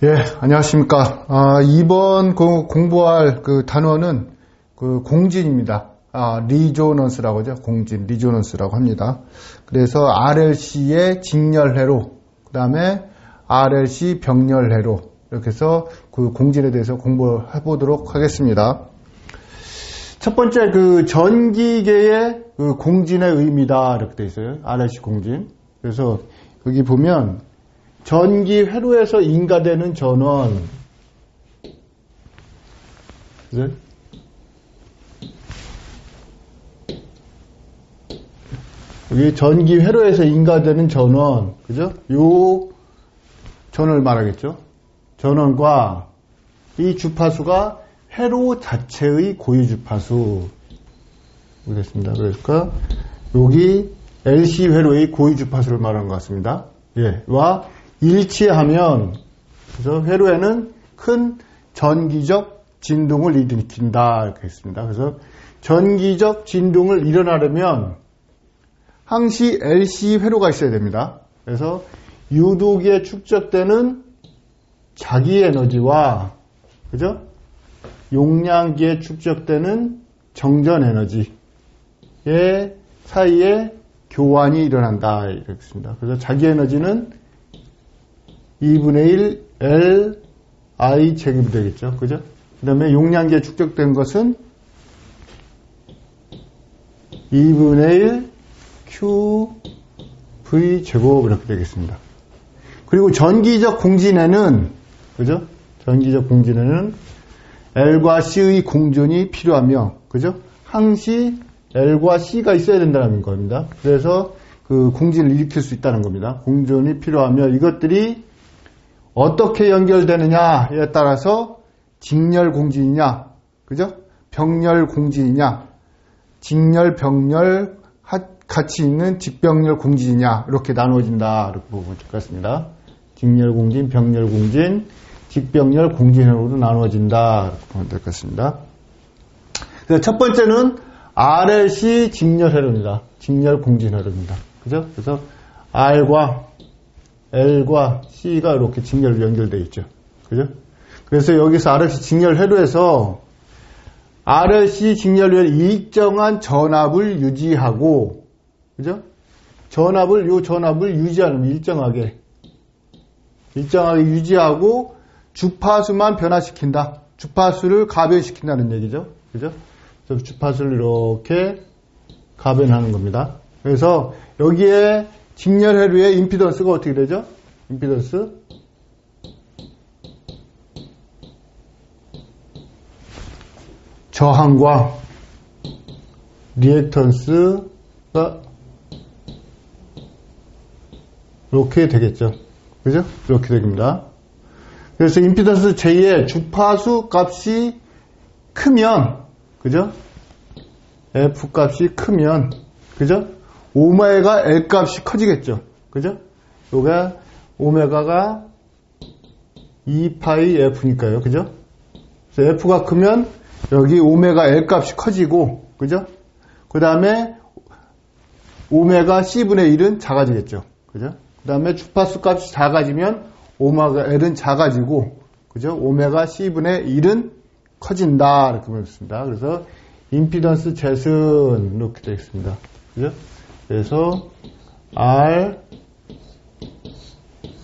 예, 안녕하십니까. 이번 공부할 그 단어는 그 공진입니다. 리조넌스라고 하죠. 공진, 리조넌스라고 합니다. 그래서 RLC의 직렬회로, 그 다음에 RLC 병렬회로, 이렇게 해서 그 공진에 대해서 공부해 보도록 하겠습니다. 첫 번째, 그 전기계의 그 공진의 의미다. 이렇게 되어 있어요. RLC 공진. 그래서 여기 보면, 전기 회로에서 인가되는 전원, 그죠? 여기 전기 회로에서 인가되는 전원, 그죠? 요 전원을 말하겠죠? 전원과 이 주파수가 회로 자체의 고유 주파수. 됐습니다. 그러니까 여기 LC 회로의 고유 주파수를 말하는 것 같습니다. 예, 와 일치하면, 그래서 회로에는 큰 전기적 진동을 일으킨다. 이렇게 했습니다. 그래서 전기적 진동을 일어나려면 항시 LC 회로가 있어야 됩니다. 그래서 유도기에 축적되는 자기 에너지와, 그죠? 용량기에 축적되는 정전 에너지의 사이에 교환이 일어난다. 이렇게 했습니다. 그래서 자기 에너지는 2분의 1 L I 제곱이 되겠죠. 그죠? 그 다음에 용량기에 축적된 것은 2분의 1 Q V 제곱 이렇게 되겠습니다. 그리고 전기적 공진에는, 그죠? 전기적 공진에는 L과 C의 공존이 필요하며, 그죠? 항시 L과 C가 있어야 된다는 겁니다. 그래서 그 공진을 일으킬 수 있다는 겁니다. 공존이 필요하며 이것들이 어떻게 연결되느냐에 따라서 직렬 공진이냐, 그죠? 병렬 공진이냐, 직렬, 병렬, 같이 있는 직병렬 공진이냐, 이렇게 나누어진다. 이렇게 보면 될 것 같습니다. 직렬 공진, 병렬 공진, 직병렬 공진으로 나누어진다. 이렇게 보면 될 것 같습니다. 그래서 첫 번째는 RLC 직렬 회로입니다. 직렬 공진 회로입니다. 그죠? 그래서 R과 L과 C가 이렇게 직렬로 연결되어 있죠. 그죠? 그래서 여기서 RLC 직렬 회로에서 RLC 직렬 회로 일정한 전압을 유지하고, 그죠? 요 전압을 유지하는, 일정하게 유지하고 주파수만 변화시킨다. 주파수를 가변시킨다는 얘기죠. 그죠? 그래서 주파수를 이렇게 가변하는 겁니다. 그래서 여기에 직렬 회로의 임피던스가 어떻게 되죠? 임피던스 저항과 리액턴스가 이렇게 되겠죠. 그죠? 이렇게 됩니다. 그래서 임피던스 J의 주파수 값이 크면, 그죠? F 값이 크면, 그죠? 오메가 L 값이 커지겠죠. 그죠? 요게 오메가가 2파이 F니까요. 그죠? 그래서 F가 크면 여기 오메가 L 값이 커지고, 그죠? 그 다음에 오메가 C분의 1은 작아지겠죠. 그죠? 그 다음에 주파수 값이 작아지면 오메가 L은 작아지고, 그죠? 오메가 C분의 1은 커진다. 이렇게 보겠습니다. 그래서 임피던스 Z는 이렇게 되겠습니다. 그죠? 그래서 R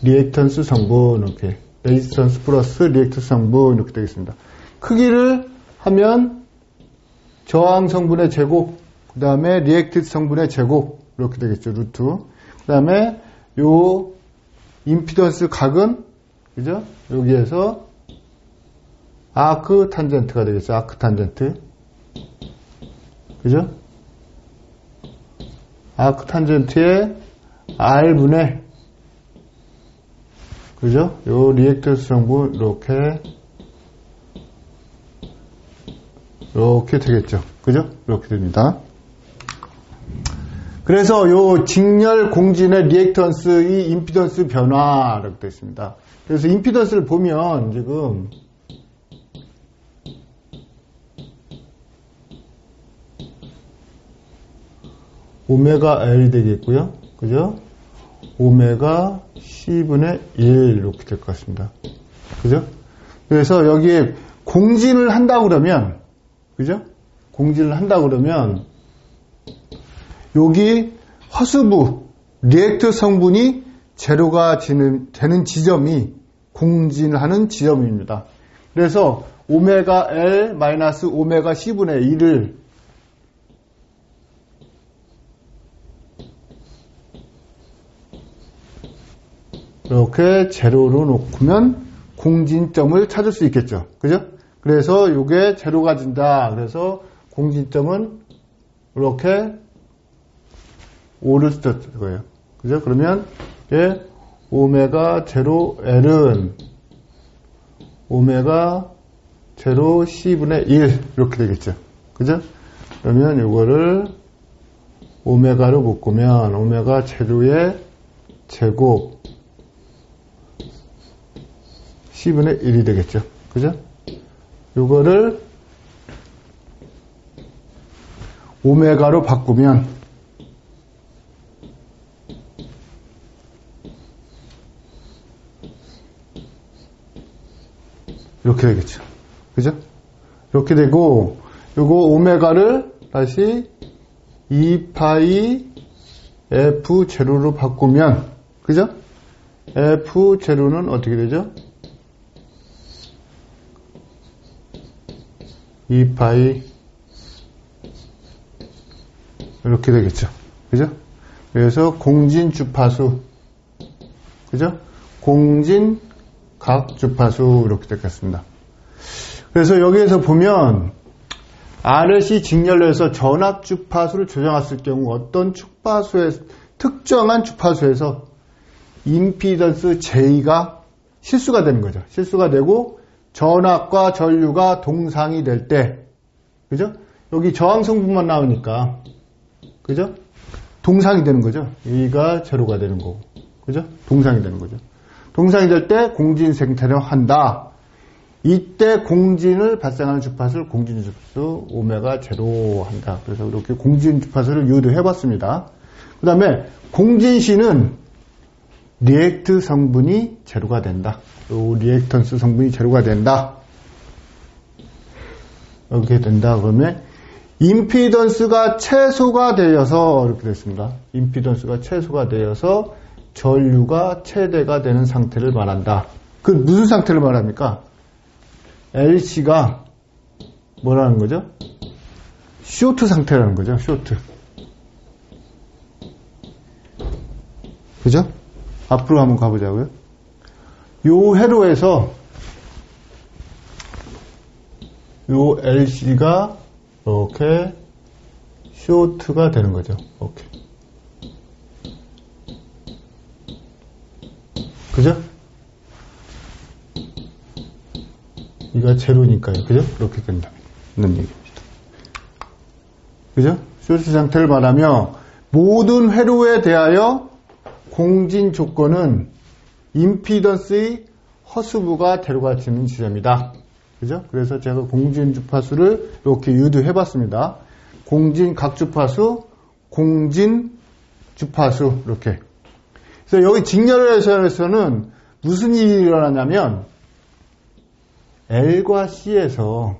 리액턴스 성분, 이렇게 레지스턴스 플러스 리액턴스 성분 이렇게 되겠습니다. 크기를 하면 저항 성분의 제곱, 그 다음에 리액티브 성분의 제곱 이렇게 되겠죠. 루트. 그 다음에 요 임피던스 각은, 그죠? 여기에서 아크 탄젠트가 되겠죠. 아크 탄젠트, 그죠? 아크 탄젠트의 R분의, 그죠? 요 리액턴스 성분 이렇게 되겠죠. 그죠? 이렇게 됩니다. 그래서 요 직렬 공진의 리액턴스의 임피던스 변화 이렇게 되어 있습니다. 그래서 임피던스를 보면 지금 오메가 L이 되겠고요. 그죠? 오메가 C분의 1 이렇게 될 것 같습니다. 그죠? 그래서 여기에 공진을 한다 그러면, 그죠? 공진을 한다 그러면, 여기 허수부, 리액트 성분이 제로가 되는 지점이 공진을 하는 지점입니다. 그래서 오메가 L 마이너스 오메가 C분의 1을 이렇게 제로로 놓으면 공진점을 찾을 수 있겠죠. 그죠? 그래서 이게 제로가 된다. 그래서 공진점은 이렇게 5를 썼을 거예요. 그죠? 그러면 이게 오메가 제로 L은 오메가 제로 C분의 1 이렇게 되겠죠. 그죠? 그러면 이거를 오메가로 묶으면 오메가 제로의 제곱 C분의 1이 되겠죠. 그죠? 이거를 오메가로 바꾸면 이렇게 되겠죠. 그죠? 이렇게 되고, 요거 오메가를 다시 2파이 F0로 바꾸면, 그죠? F0는 어떻게 되죠? 2파이 이렇게 되겠죠. 그죠? 그래서 공진 주파수, 그죠? 공진 각 주파수 이렇게 되겠습니다. 그래서 여기에서 보면 RC 직렬로해서 전압 주파수를 조정했을 경우 어떤 특정한 주파수에서 임피던스 J가 실수가 되는 거죠. 실수가 되고 전압과 전류가 동상이 될 때, 그죠? 여기 저항 성분만 나오니까, 그죠? 동상이 되는 거죠. 여기가 제로가 되는 거고, 그죠? 동상이 되는 거죠. 동상이 될 때 공진 생태를 한다. 이때 공진을 발생하는 주파수를 공진 주파수 오메가 제로 한다. 그래서 이렇게 공진 주파수를 유도해 봤습니다. 그 다음에 공진시는 리액트 성분이 제로가 된다. 요 리액턴스 성분이 제로가 된다. 이렇게 된다. 그러면 임피던스가 최소가 되어서 이렇게 됐습니다. 임피던스가 최소가 되어서 전류가 최대가 되는 상태를 말한다. 그 무슨 상태를 말합니까? LC가 뭐라는 거죠? 쇼트 상태라는 거죠. 쇼트. 그죠? 앞으로 한번 가보자고요. 요 회로에서 요 LC가 이렇게 쇼트가 되는 거죠. 이렇게. 그죠? 이가 제로니까요. 그죠? 이렇게 된다는 얘기입니다. 그죠? 쇼트 상태를 말하며 모든 회로에 대하여 공진 조건은 임피던스의 허수부가 데려가지는 지점이다. 그죠? 그래서 제가 공진 주파수를 이렇게 유도해 봤습니다. 공진 각주파수, 공진 주파수, 이렇게. 그래서 여기 직렬회로에서는 무슨 일이 일어나냐면, L과 C에서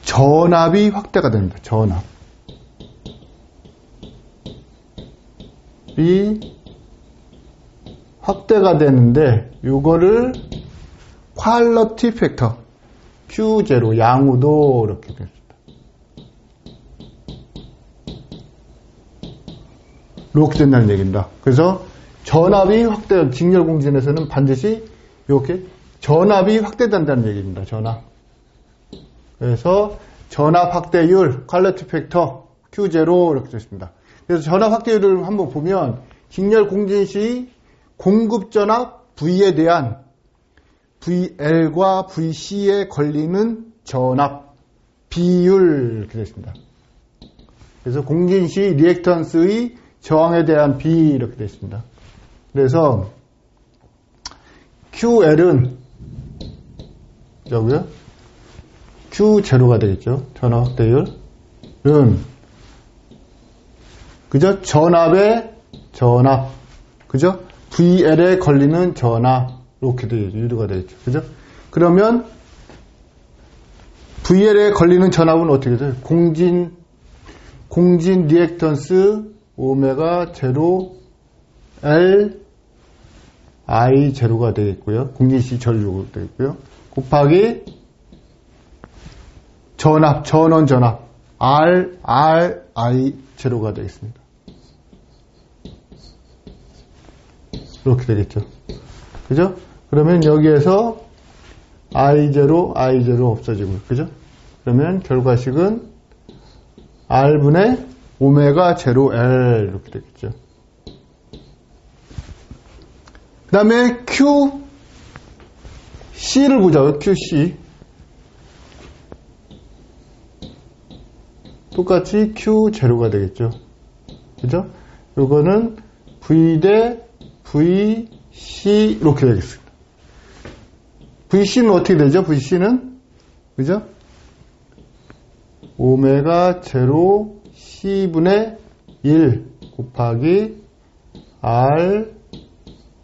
전압이 확대가 됩니다. 전압. 이 확대가 되는데 요거를 퀄리티 팩터 Q0 양우도 이렇게 됩니다. 이렇게 된다는 얘기입니다. 그래서 전압이 확대, 직렬 공진에서는 반드시 이렇게 전압이 확대된다는 얘기입니다. 전압. 그래서 전압 확대율 퀄리티 팩터 Q0 이렇게 됐습니다. 그래서 전압 확대율을 한번 보면 직렬 공진 시 공급 전압 V에 대한 VL과 VC에 걸리는 전압 비율 이렇게 되어 있습니다. 그래서 공진 시 리액턴스의 저항에 대한 비 이렇게 되어 있습니다. 그래서 QL은 여기요 Q0가 되겠죠. 전압 확대율은 그죠? 전압의 전압 그죠? VL에 걸리는 전압. 이렇게 유도가 되겠죠. 그죠? 그러면 VL에 걸리는 전압은 어떻게 돼요? 공진 리액턴스 오메가 제로 L I 제로가 되겠고요. 공진 C 제로가 되겠고요. 곱하기 전원 전압 R I 제로가 되겠습니다. 이렇게 되겠죠. 그죠? 그러면 여기에서 I0 없어지고, 그죠? 그러면 결과식은 R분의 오메가 제로 L 이렇게 되겠죠. 그 다음에 QC를 보자고요. QC. 똑같이 Q0가 되겠죠. 그죠? 요거는 V 대 VC 이렇게 되겠습니다. VC는 어떻게 되죠? VC는 그죠? 오메가 제로 C분의 1 곱하기 R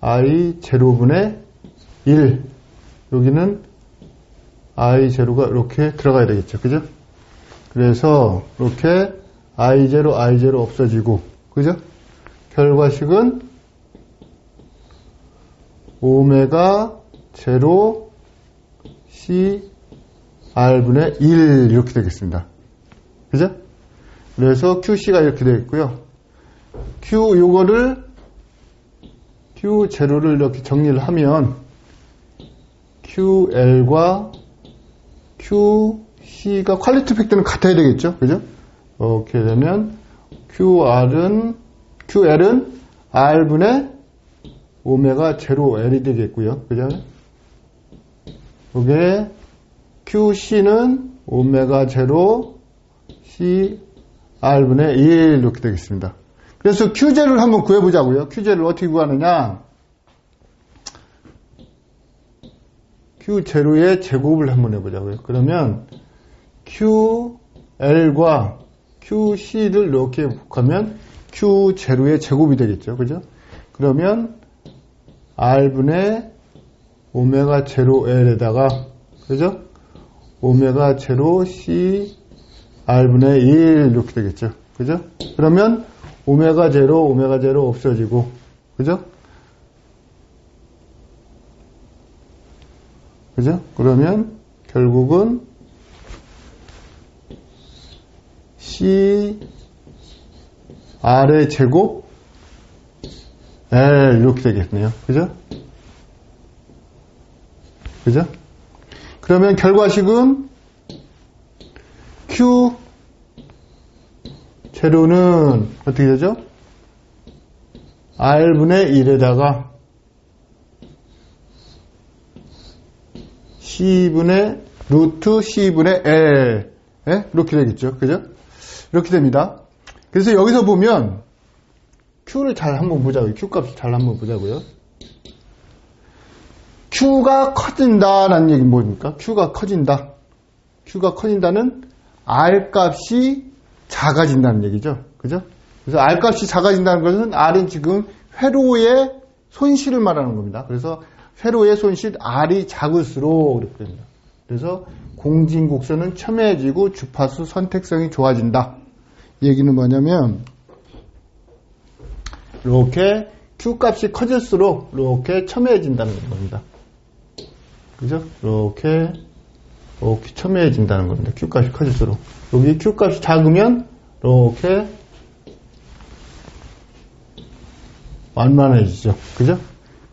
I 제로분의 1 여기는 I 제로가 이렇게 들어가야 되겠죠. 그죠? 그래서 이렇게 I 제로 없어지고 그죠? 결과식은 오메가 제로 C R분의 1 이렇게 되겠습니다. 그죠? 그래서 QC가 이렇게 되겠고요. Q0를 이렇게 정리를 하면 QL과 QC가 퀄리티 팩터는 같아야 되겠죠? 그죠? 이렇게 되면 QL은 R분의 오메가 제로 L이 되겠고요. 그죠? 이게 QC는 오메가 제로 C R분의 1 이렇게 되겠습니다. 그래서 Q0를 한번 구해보자고요. Q0를 어떻게 구하느냐? Q0의 제곱을 한번 해보자고요. 그러면 QL과 QC를 이렇게 곱하면 Q0의 제곱이 되겠죠. 그죠? 그러면 R분의 오메가 제로 L에다가 그죠? 오메가 제로 C R분의 1 이렇게 되겠죠. 그죠? 그러면 오메가 제로 없어지고 그죠? 그죠? 그러면 결국은 C R의 제곱 L 이렇게 되겠네요. 그죠? 그죠? 그러면 결과식은 Q 제로는 어떻게 되죠? R분의 1에다가 C분의 루트 C분의 L 이렇게 되겠죠. 그죠? 이렇게 됩니다. 그래서 여기서 보면 Q를 잘 한번 보자고요. Q 값을 잘 한번 보자고요. Q가 커진다라는 얘기는 뭡니까? Q가 커진다. Q가 커진다는 R 값이 작아진다는 얘기죠. 그죠? 그래서 R 값이 작아진다는 것은 R은 지금 회로의 손실을 말하는 겁니다. 그래서 회로의 손실 R이 작을수록 이렇게 됩니다. 그래서 공진곡선은 첨예해지고 주파수 선택성이 좋아진다. 이 얘기는 뭐냐면 이렇게 Q 값이 커질수록 이렇게 첨예해진다는 겁니다. 그죠? 이렇게 첨예해진다는 겁니다. Q 값이 커질수록. 여기 Q 값이 작으면 이렇게 완만해지죠. 그죠?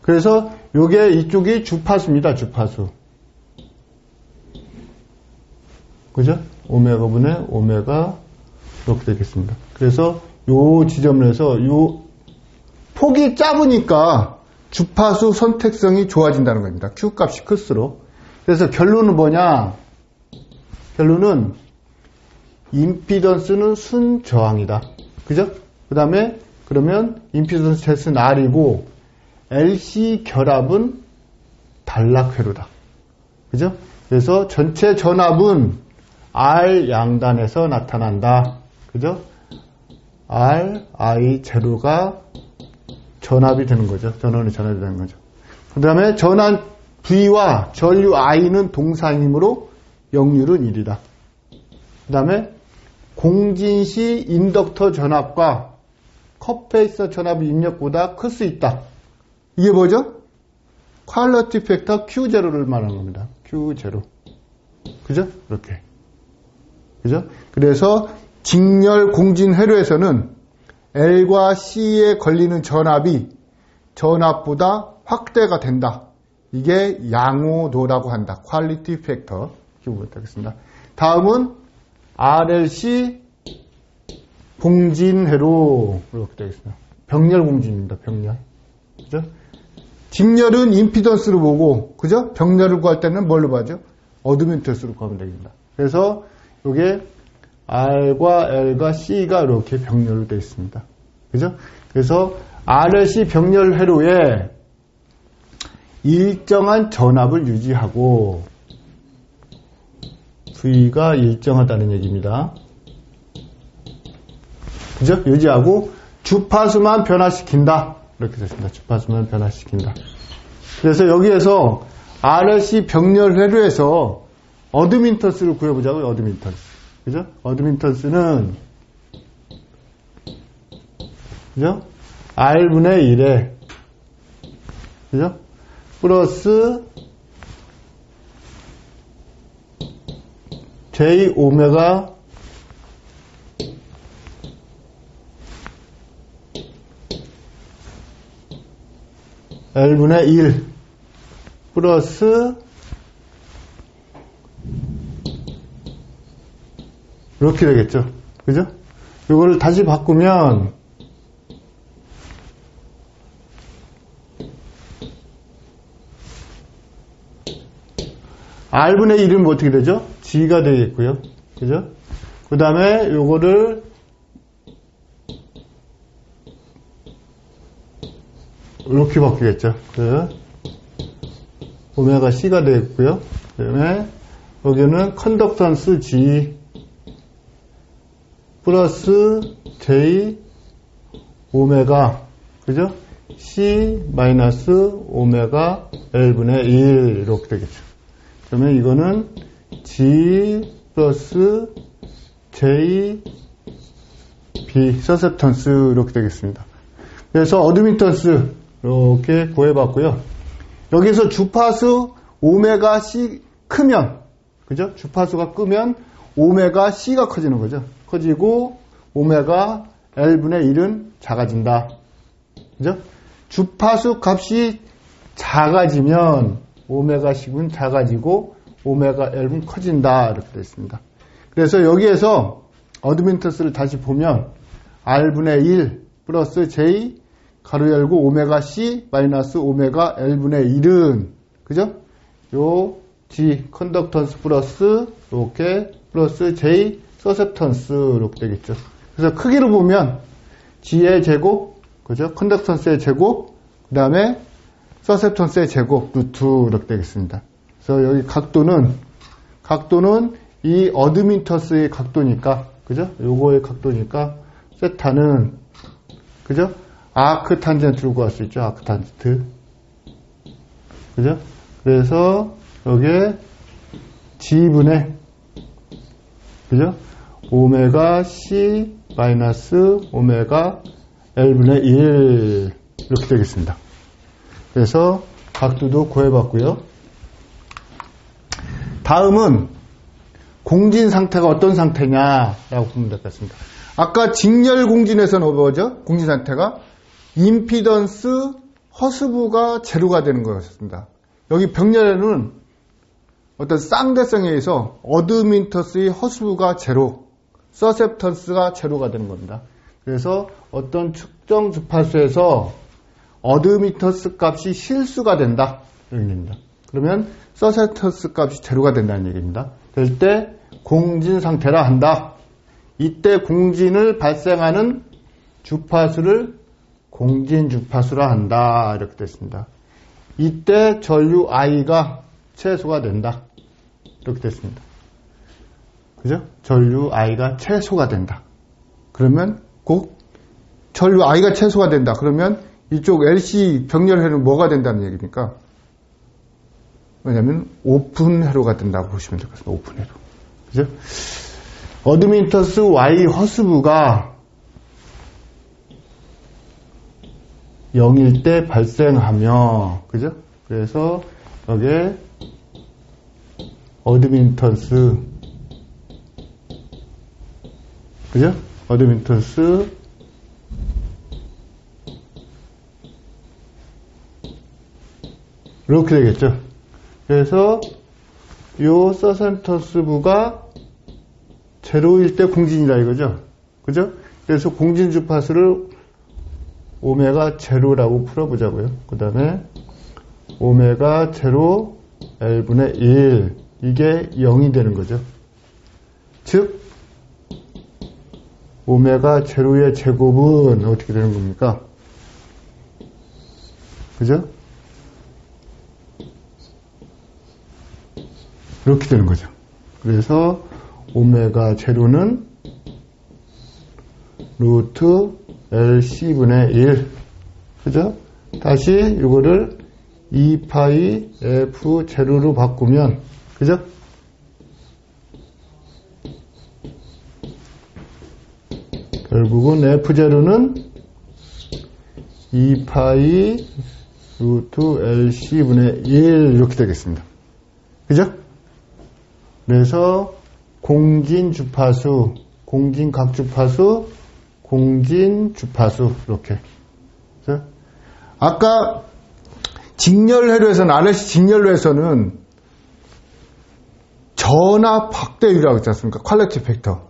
그래서 요게 이쪽이 주파수입니다. 주파수. 그죠? 오메가 분의 오메가 이렇게 되겠습니다. 그래서 요 지점을 해서 요 폭이 짧으니까 주파수 선택성이 좋아진다는 겁니다. Q 값이 클수록. 그래서 결론은 뭐냐? 결론은 임피던스는 순저항이다. 그죠? 그 다음에 그러면 임피던스 Z는 R이고 LC 결합은 단락회로다. 그죠? 그래서 전체 전압은 R 양단에서 나타난다. 그죠? R, I 제로가 전압이 되는 거죠. 전원이 전압이 되는 거죠. 그 다음에 전압 V와 전류 I는 동사이므로 역률은 1이다. 그 다음에 공진 시 인덕터 전압과 컵페이서 전압의 입력보다 클 수 있다. 이게 뭐죠? 퀄리티 팩터 Q0를 말하는 겁니다. Q0. 그죠? 이렇게. 그죠? 그래서 직렬 공진 회로에서는 L과 C에 걸리는 전압이 전압보다 확대가 된다. 이게 양호도라고 한다. 퀄리티 팩터. 기억을 하겠습니다. 다음은 RLC 공진회로 이렇게 되겠습니다. 병렬 공진입니다. 병렬. 그죠? 직렬은 임피던스로 보고, 그죠? 병렬을 구할 때는 뭘로 봐죠? 어드민턴스로 구하면 되겠습니다. 그래서 이게 R과 L과 C가 이렇게 병렬로 되어 있습니다. 그죠? 그래서 RLC 병렬 회로에 일정한 전압을 유지하고 V가 일정하다는 얘기입니다. 그죠? 유지하고 주파수만 변화시킨다. 이렇게 됐습니다. 주파수만 변화시킨다. 그래서 여기에서 RLC 병렬 회로에서 어드민턴스를 구해보자고요. 어드민턴스. 그죠? 어드민턴스는 그죠? R분의 1에 그죠? 플러스 J 오메가 L분의 1 플러스 이렇게 되겠죠. 그죠? 이거를 다시 바꾸면 R분의 1은 어떻게 되죠? G가 되겠고요. 그죠? 그 다음에 요거를 이렇게 바뀌겠죠. 그 오메가 C가 되겠고요. 그 다음에 여기는 컨덕턴스 G 플러스 J 오메가 그죠? C 마이너스 오메가 L분의 1 이렇게 되겠죠. 그러면 이거는 G 플러스 J B 서셉턴스 이렇게 되겠습니다. 그래서 어드민턴스 이렇게 구해봤고요. 여기서 주파수 오메가 C 크면 그죠? 주파수가 끄면 오메가 C가 커지는 거죠. 커지고 오메가 L분의 1은 작아진다. 그죠? 주파수 값이 작아지면 오메가 C는 작아지고 오메가 L은 커진다. 이렇게 되어 있습니다. 그래서 여기에서 어드민턴스를 다시 보면 R분의 1 플러스 J 가로 열고 오메가 C 마이너스 오메가 L분의 1은 그죠? 요 G 컨덕턴스 플러스 이렇게 플러스 J 서셉턴스 이렇게 되겠죠. 그래서 크기로 보면 G의 제곱 그죠? 컨덕턴스의 제곱 그 다음에 서셉턴스의 제곱 루트 이렇게 되겠습니다. 그래서 여기 각도는 이 어드민턴스의 각도니까 그죠? 요거의 각도니까 세타는 그죠? 아크 탄젠트로 구할 수 있죠. 아크 탄젠트. 그죠? 그래서 여기에 G분의 그죠? 오메가 C 마이너스 오메가 L분의 1 이렇게 되겠습니다. 그래서 각도도 구해봤고요. 다음은 공진 상태가 어떤 상태냐라고 보면 될 것 같습니다. 아까 직렬 공진에서는 뭐죠? 공진 상태가 임피던스 허스부가 제로가 되는 거였습니다. 여기 병렬에는 어떤 쌍대성에 의해서 어드민턴스의 허스부가 제로, 서셉턴스가 제로가 되는 겁니다. 그래서 어떤 특정 주파수에서 어드민턴스 값이 실수가 된다. 이런 얘기입니다. 그러면 서셉턴스 값이 제로가 된다는 얘기입니다. 될 때 공진 상태라 한다. 이때 공진을 발생하는 주파수를 공진 주파수라 한다. 이렇게 됐습니다. 이때 전류 I가 최소가 된다. 이렇게 됐습니다. 그죠? 전류 I가 최소가 된다. 그러면 꼭 전류 I가 최소가 된다. 그러면 이쪽 LC 병렬회로는 뭐가 된다는 얘기입니까? 왜냐면 오픈 회로가 된다고 보시면 될 것 같습니다. 오픈 회로. 그죠? 어드민턴스 Y 허스브가 0일 때 발생하며, 그죠? 그래서 여기에 어드민턴스, 그죠? 어드민턴스 이렇게 되겠죠. 그래서 요 서센터스부가 제로일 때 공진이라 이거죠. 그죠? 그래서 공진 주파수를 오메가 제로라고 풀어보자고요. 그 다음에 오메가 제로 L분의 1 이게 0이 되는 거죠. 즉 오메가 제로의 제곱은 어떻게 되는 겁니까? 그죠? 이렇게 되는 거죠. 그래서 오메가 제로는 루트 LC분의 1. 그죠? 다시 이거를 2파이 F 제로로 바꾸면, 그죠? 결국은 F 제로는 2파이 루트 LC분의 1 이렇게 되겠습니다. 그죠? 그래서 공진 주파수, 공진 각주파수, 공진 주파수 이렇게. 그죠? 아까 직렬회로에서는 RLC 직렬로에서는 전압 확대율이라고 했지 않습니까? 퀄리티 팩터.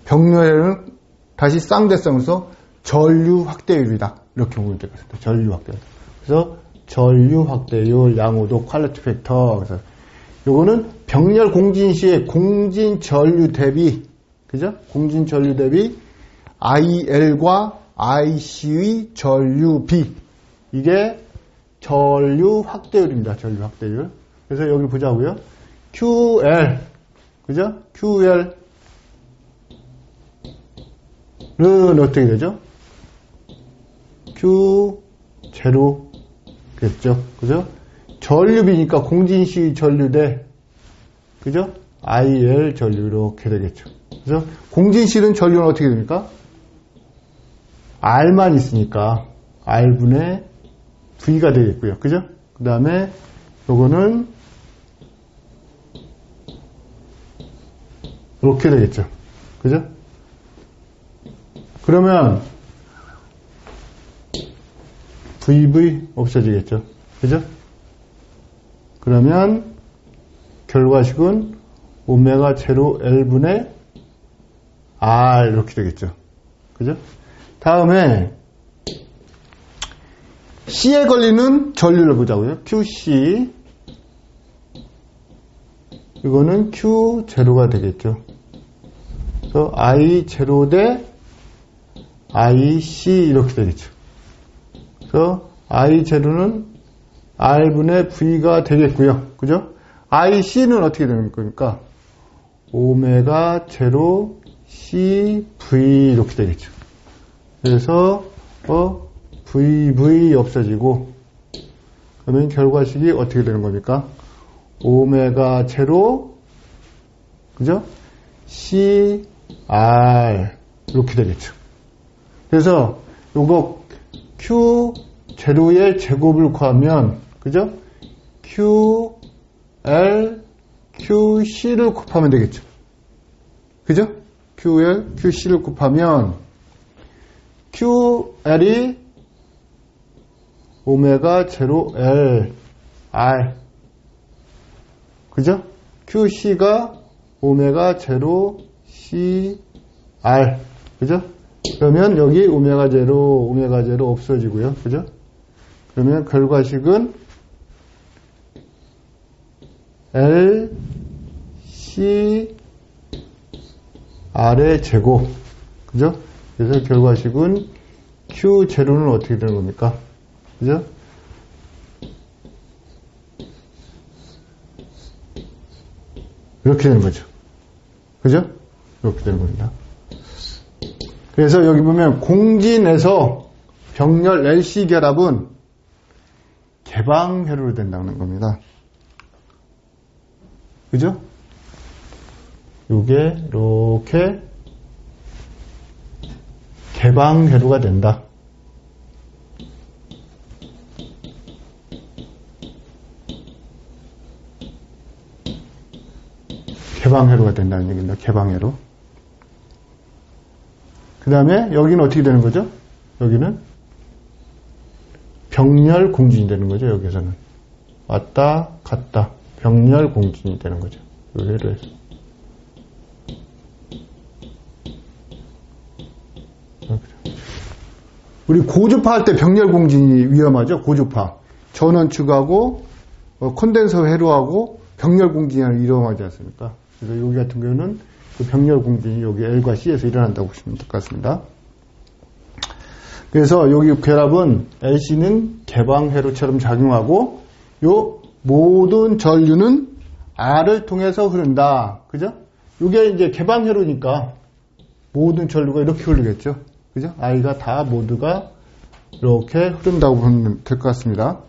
병렬회로는 다시 쌍대성에서 전류 확대율이다. 이렇게 보면 될 것 같습니다. 전류 확대율. 그래서 전류 확대율, 양호도, 퀄리티 팩터. 그래서 요거는 병렬 공진 시의 공진 전류 대비, 그죠? 공진 전류 대비 IL과 IC의 전류비. 이게 전류 확대율입니다. 전류 확대율. 그래서 여기 보자고요. QL, 그죠? QL은 어떻게 되죠? Q0 겠죠. 그죠? 전류비니까 공진시 전류대, 그죠? IL 전류 이렇게 되겠죠. 그래서 공진실은 전류는 어떻게 됩니까? R만 있으니까 R분의 V가 되겠고요. 그죠? 그 다음에 요거는 이렇게 되겠죠. 그죠? 그러면 VV 없어지겠죠. 그죠? 그러면 결과식은 오메가 제로 L분의 R 이렇게 되겠죠. 그죠? 다음에 C에 걸리는 전류를 보자고요. QC 이거는 Q0가 되겠죠. 그래서 I0 대 IC 이렇게 되겠죠. 그래서 I0는 R분의 V가 되겠고요. 그죠? IC는 어떻게 되는 겁니까? 오메가 제로 CV 이렇게 되겠죠. 그래서 VV 없어지고 그러면 결과식이 어떻게 되는 겁니까? 오메가 제로 그죠? CR 이렇게 되겠죠. 그래서 요거 Q 제로의 제곱을 구하면 그죠? QL QC를 곱하면 되겠죠. 그죠? QL QC를 곱하면 QL이 오메가 제로 L R 그죠? QC가 오메가 제로 CR 그죠? 그러면 여기 오메가 제로 없어지고요. 그죠? 그러면 결과식은 L C R의 제곱 그죠? 그래서 결과식은 Q0는 어떻게 되는 겁니까? 그죠? 이렇게 되는 거죠. 그죠? 이렇게 되는 겁니다. 그래서 여기 보면 공진에서 병렬 LC 결합은 개방회로로 된다는 겁니다. 그죠? 요게 이렇게 개방회로가 된다. 개방회로가 된다는 얘기입니다. 개방회로. 그 다음에 여기는 어떻게 되는 거죠? 여기는 병렬 공진이 되는 거죠. 여기서는 왔다 갔다 병렬 공진이 되는 거죠. 이 회로에서. 우리 고주파 할 때 병렬 공진이 위험하죠. 고주파. 전원축하고 콘덴서 회로하고 병렬 공진이 위험하지 않습니까? 그래서 여기 같은 경우는 그 병렬 공진이 여기 L과 C에서 일어난다고 보시면 될 것 같습니다. 그래서 여기 결합은 LC는 개방회로처럼 작용하고 요 모든 전류는 R을 통해서 흐른다. 그죠? 이게 이제 개방회로니까 모든 전류가 이렇게 흐르겠죠. 그죠? I가 다 모두가 이렇게 흐른다고 보면 될 것 같습니다.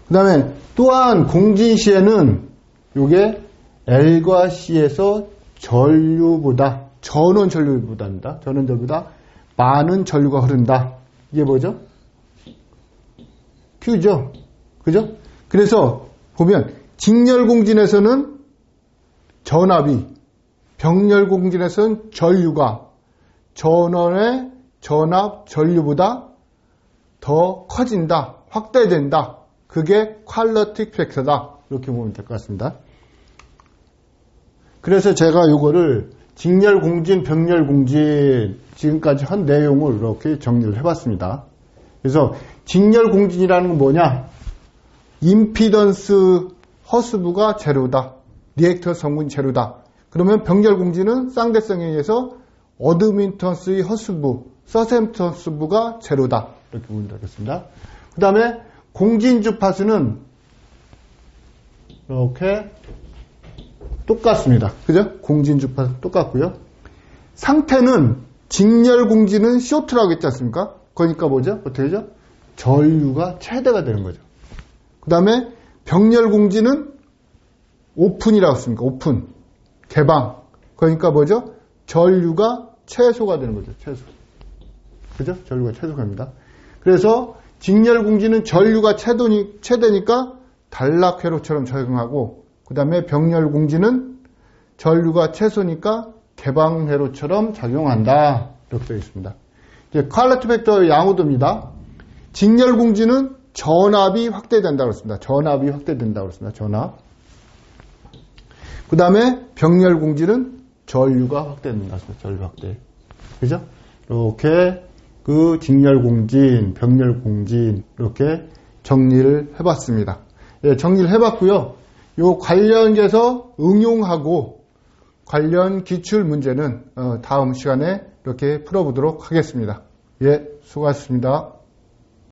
그 다음에 또한 공진 시에는 요게 L과 C에서 전류보다 전원 전류보다 많은 전류가 흐른다. 이게 뭐죠? Q죠. 그죠? 그래서 보면 직렬공진에서는 전압이, 병렬공진에서는 전류가 전원의 전압 전류보다 더 커진다. 확대된다. 그게 퀄러틱 팩터다. 이렇게 보면 될 것 같습니다. 그래서 제가 이거를 직렬공진, 병렬공진 지금까지 한 내용을 이렇게 정리를 해봤습니다. 그래서 직렬공진이라는 건 뭐냐? 임피던스 허스부가 제로다. 리액터 성분 제로다. 그러면 병렬공진은 쌍대성에 의해서 어드민턴스의 허스부, 서셈턴스부가 제로다. 이렇게 보면 되겠습니다. 그 다음에 공진주파수는 이렇게 똑같습니다. 그죠? 공진주파수 똑같고요. 상태는 직렬공진은 쇼트라고 했지 않습니까? 그러니까 뭐죠? 어떻게 되죠? 전류가 최대가 되는 거죠. 그 다음에 병렬공진은 오픈이라고 했습니까? 오픈. 개방. 그러니까 뭐죠? 전류가 최소가 되는 거죠. 최소. 그죠? 전류가 최소입니다. 그래서 직렬공진은 전류가 최대니까 단락회로처럼 적용하고, 그 다음에 병렬공진은 전류가 최소니까 개방회로처럼 작용한다. 이렇게 되어 있습니다. 이제 퀄러티 팩터 양호도입니다. 직렬공진은 전압이 확대된다고 했습니다. 전압이 확대된다고 했습니다. 전압. 그 다음에 병렬공진은 전류가 확대된다고 했습니다. 전류 확대. 그죠? 이렇게 그 직렬공진, 병렬공진 이렇게 정리를 해봤습니다. 예, 정리를 해봤고요. 요 관련해서 응용하고 관련 기출 문제는 다음 시간에 이렇게 풀어보도록 하겠습니다. 예, 수고하셨습니다.